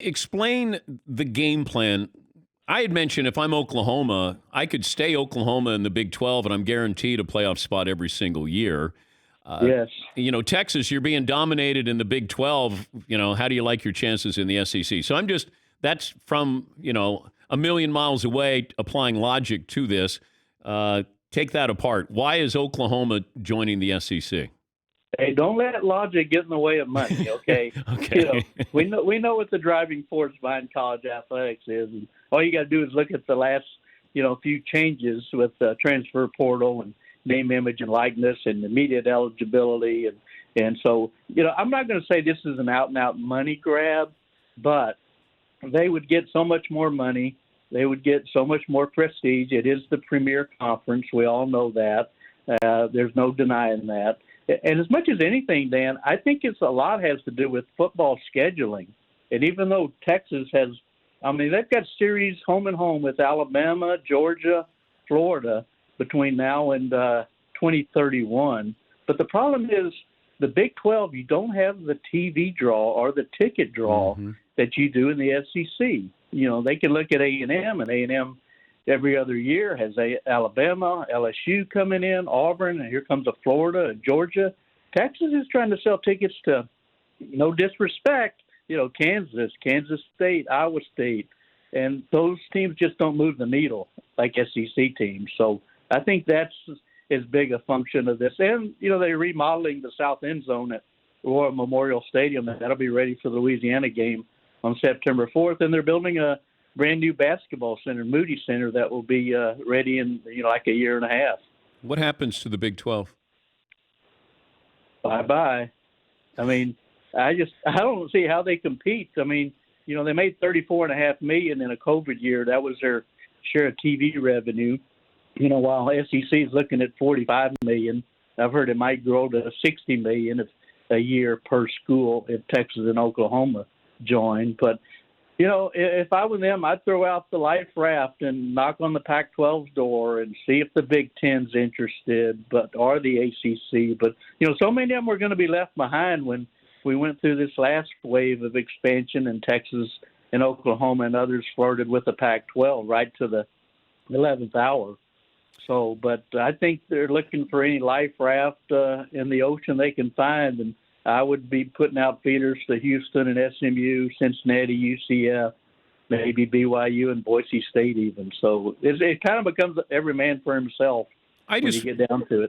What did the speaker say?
Explain the game plan. I had mentioned if I'm Oklahoma, I could stay Oklahoma in the Big 12 and I'm guaranteed a playoff spot every single year. Uh, Yes. Texas, you're being dominated in the Big 12. How do you like your chances in the SEC? So that's from, a million miles away applying logic to this. Take that apart. Why is Oklahoma joining the SEC? Hey, don't let logic get in the way of money, okay? Okay. We know what the driving force behind college athletics is, and all you got to do is look at the last, few changes with the transfer portal and name, image, and likeness, and immediate eligibility, and so I'm not going to say this is an out-and-out money grab, but they would get so much more money, they would get so much more prestige. It is the premier conference. We all know that. There's no denying that. And as much as anything, Dan, I think a lot has to do with football scheduling. And even though Texas has, they've got series home and home with Alabama, Georgia, Florida between now and 2031. But the problem is the Big 12, you don't have the TV draw or the ticket draw that you do in the SEC. They can look at A&M, and A&M every other year has Alabama, LSU coming in, Auburn, and here comes a Florida and Georgia. Texas is trying to sell tickets to, no disrespect, Kansas State, Iowa State, and those teams just don't move the needle like SEC teams. So I think that's as big a function of this. And, they're remodeling the south end zone at Royal Memorial Stadium, and that'll be ready for the Louisiana game on September 4th, and they're building a brand new basketball center, Moody Center, that will be ready in like a year and a half. What happens to the Big 12? Bye-bye. I don't see how they compete. They made $34.5 million in a COVID year. That was their share of TV revenue. While SEC is looking at $45 million, I've heard it might grow to $60 million a year per school if Texas and Oklahoma join. But if I were them, I'd throw out the life raft and knock on the Pac-12's door and see if the Big Ten's interested, or the ACC. But so many of them were going to be left behind when we went through this last wave of expansion, and Texas and Oklahoma and others flirted with the Pac-12 right to the 11th hour. So, but I think they're looking for any life raft in the ocean they can find, and I would be putting out feeders to Houston and SMU, Cincinnati, UCF, maybe BYU and Boise State even. So it kind of becomes every man for himself when you get down to it.